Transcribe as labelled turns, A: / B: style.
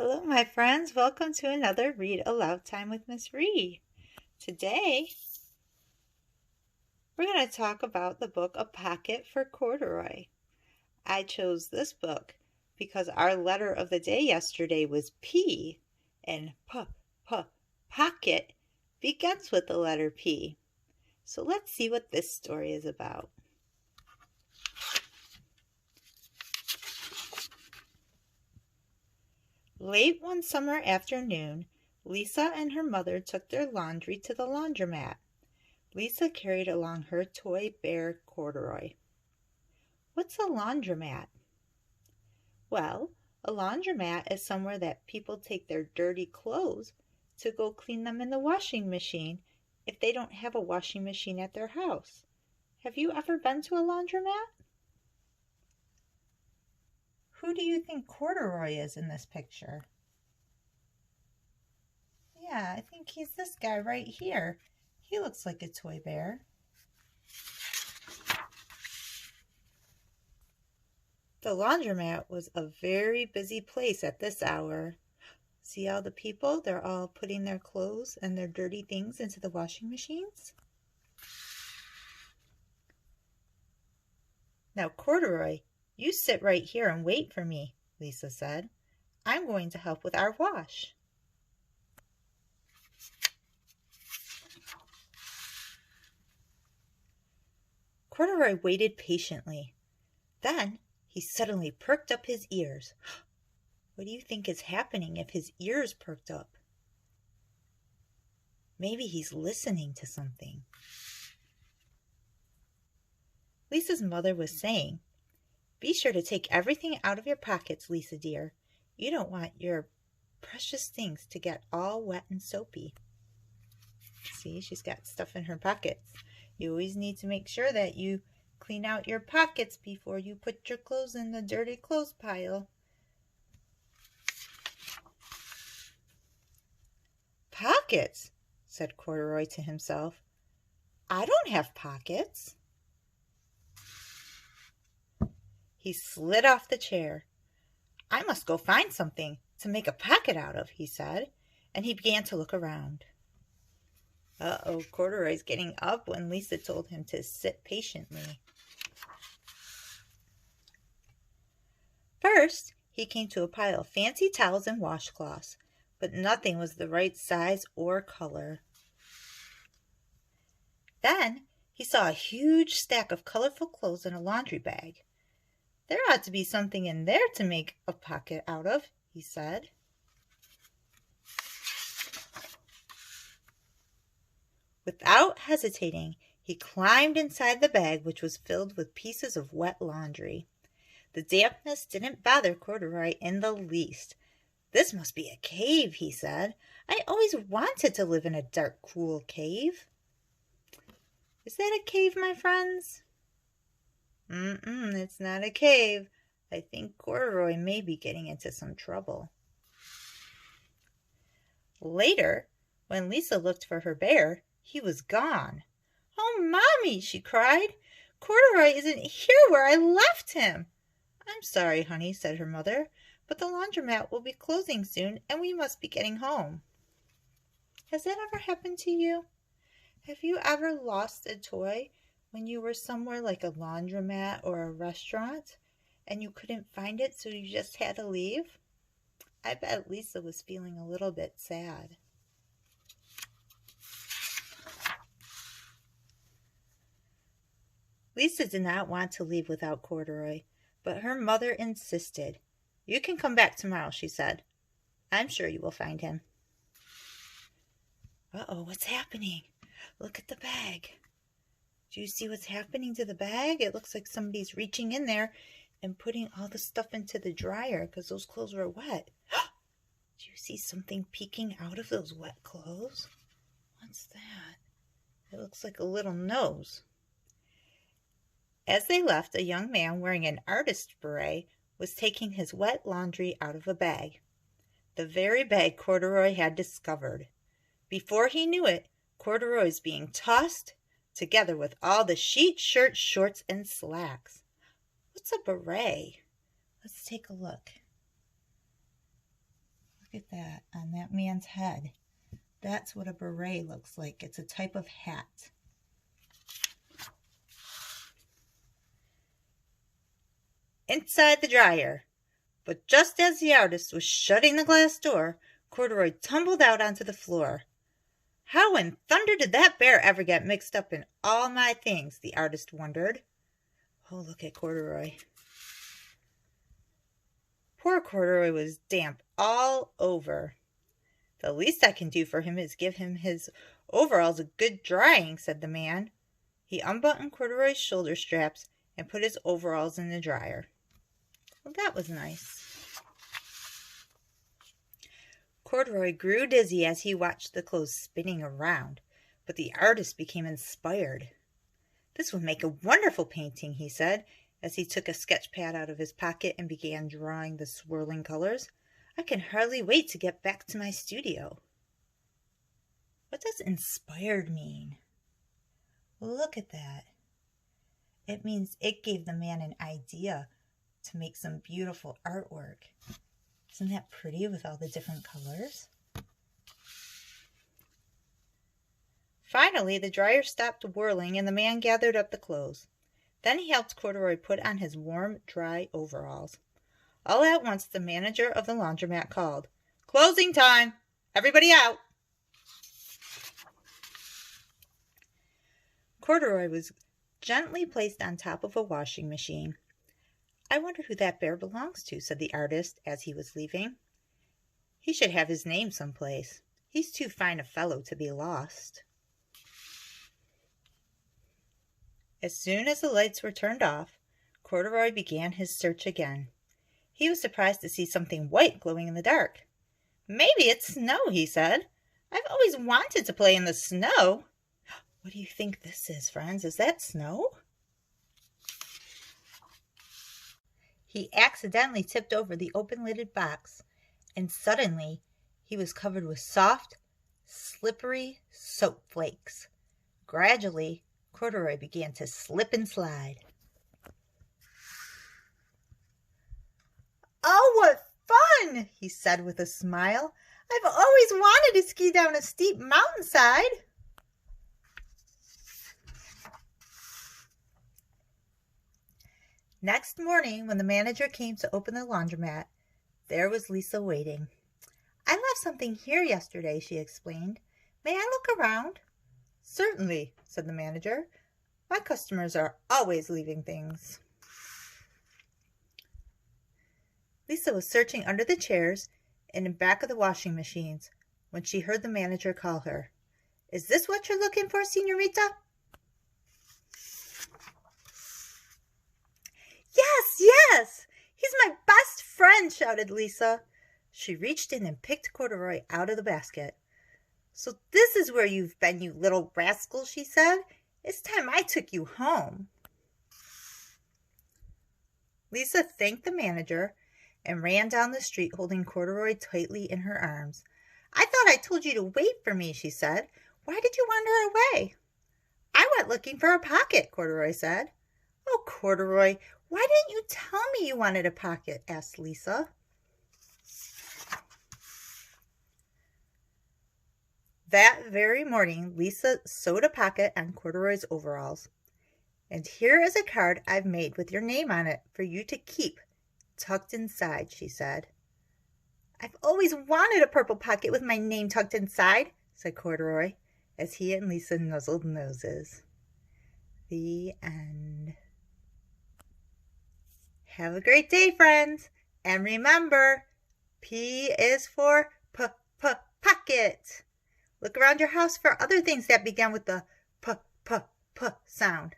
A: Hello, my friends. Welcome to another Read Aloud Time with Miss Ree. Today, we're going to talk about the book A Pocket for Corduroy. I chose this book because our letter of the day yesterday was P, and pocket begins with the letter P. So let's see what this story is about. Late one summer afternoon, Lisa and her mother took their laundry to the laundromat. Lisa carried along her toy bear, Corduroy. What's a laundromat? Well, a laundromat is somewhere that people take their dirty clothes to go clean them in the washing machine if they don't have a washing machine at their house. Have you ever been to a laundromat? Who do you think Corduroy is in this picture? Yeah, I think he's this guy right here. He looks like a toy bear. The laundromat was a very busy place at this hour. See all the people? They're all putting their clothes and their dirty things into the washing machines. Now, Corduroy, you sit right here and wait for me, Lisa said. I'm going to help with our wash. Corduroy waited patiently. Then he suddenly perked up his ears. What do you think is happening if his ears perked up? Maybe he's listening to something. Lisa's mother was saying, "Be sure to take everything out of your pockets, Lisa dear. You don't want your precious things to get all wet and soapy." See, she's got stuff in her pockets. You always need to make sure that you clean out your pockets before you put your clothes in the dirty clothes pile. Pockets, said Corduroy to himself. I don't have pockets. He slid off the chair. I must go find something to make a pocket out of, he said, and he began to look around. Uh-oh, Corduroy's getting up when Lisa told him to sit patiently. First, he came to a pile of fancy towels and washcloths, but nothing was the right size or color. Then he saw a huge stack of colorful clothes in a laundry bag. There ought to be something in there to make a pocket out of, he said. Without hesitating, he climbed inside the bag, which was filled with pieces of wet laundry. The dampness didn't bother Corduroy in the least. This must be a cave, he said. I always wanted to live in a dark, cool cave. Is that a cave, my friends? It's not a cave. I think Corduroy may be getting into some trouble. Later, when Lisa looked for her bear, he was gone. Oh, Mommy, she cried. Corduroy isn't here where I left him. I'm sorry, honey, said her mother, but the laundromat will be closing soon and we must be getting home. Has that ever happened to you? Have you ever lost a toy when you were somewhere like a laundromat or a restaurant and you couldn't find it, so you just had to leave? I bet Lisa was feeling a little bit sad. Lisa did not want to leave without Corduroy, but her mother insisted. You can come back tomorrow, she said. I'm sure you will find him. Uh-oh, what's happening? Look at the bag. Do you see what's happening to the bag? It looks like somebody's reaching in there and putting all the stuff into the dryer because those clothes were wet. Do you see something peeking out of those wet clothes? What's that? It looks like a little nose. As they left, a young man wearing an artist beret was taking his wet laundry out of a bag. The very bag Corduroy had discovered. Before he knew it, Corduroy was being tossed together with all the sheets, shirts, shorts, and slacks. What's a beret? Let's take a look. Look at that on that man's head. That's what a beret looks like. It's a type of hat. Inside the dryer. But just as the artist was shutting the glass door, Corduroy tumbled out onto the floor. How in thunder did that bear ever get mixed up in all my things? The artist wondered. Oh, look at Corduroy. Poor Corduroy was damp all over. The least I can do for him is give him his overalls a good drying, said the man. He unbuttoned Corduroy's shoulder straps and put his overalls in the dryer. Well, that was nice. Corduroy grew dizzy as he watched the clothes spinning around, but the artist became inspired. This would make a wonderful painting, he said, as he took a sketch pad out of his pocket and began drawing the swirling colors. I can hardly wait to get back to my studio. What does inspired mean? Look at that. It means it gave the man an idea to make some beautiful artwork. Isn't that pretty with all the different colors? Finally, the dryer stopped whirling and the man gathered up the clothes. Then he helped Corduroy put on his warm, dry overalls. All at once, the manager of the laundromat called, "Closing time! Everybody out!" Corduroy was gently placed on top of a washing machine. I wonder who that bear belongs to, said the artist as he was leaving. He should have his name someplace. He's too fine a fellow to be lost. As soon as the lights were turned off, Corduroy began his search again. He was surprised to see something white glowing in the dark. Maybe it's snow, he said. I've always wanted to play in the snow. What do you think this is, friends? Is that snow? He accidentally tipped over the open-lidded box, and suddenly he was covered with soft, slippery soap flakes. Gradually, Corduroy began to slip and slide. "Oh, what fun!" he said with a smile. "I've always wanted to ski down a steep mountainside." Next morning, when the manager came to open the laundromat, there was Lisa waiting. "I left something here yesterday," she explained. "May I look around?" "Certainly," said the manager. "My customers are always leaving things." Lisa was searching under the chairs and in back of the washing machines when she heard the manager call her. "Is this what you're looking for, Señorita?" Yes! He's my best friend," shouted Lisa. She reached in and picked Corduroy out of the basket. "So this is where you've been, you little rascal," she said. "It's time I took you home." Lisa thanked the manager and ran down the street holding Corduroy tightly in her arms. "I thought I told you to wait for me," she said. "Why did you wander away?" "I went looking for a pocket," Corduroy said. "Oh, Corduroy, why didn't you tell me you wanted a pocket?" asked Lisa. That very morning, Lisa sewed a pocket on Corduroy's overalls. "And here is a card I've made with your name on it for you to keep tucked inside," she said. "I've always wanted a purple pocket with my name tucked inside," said Corduroy, as he and Lisa nuzzled noses. The end. Have a great day, friends. And remember, P is for pocket. Look around your house for other things that begin with the p sound.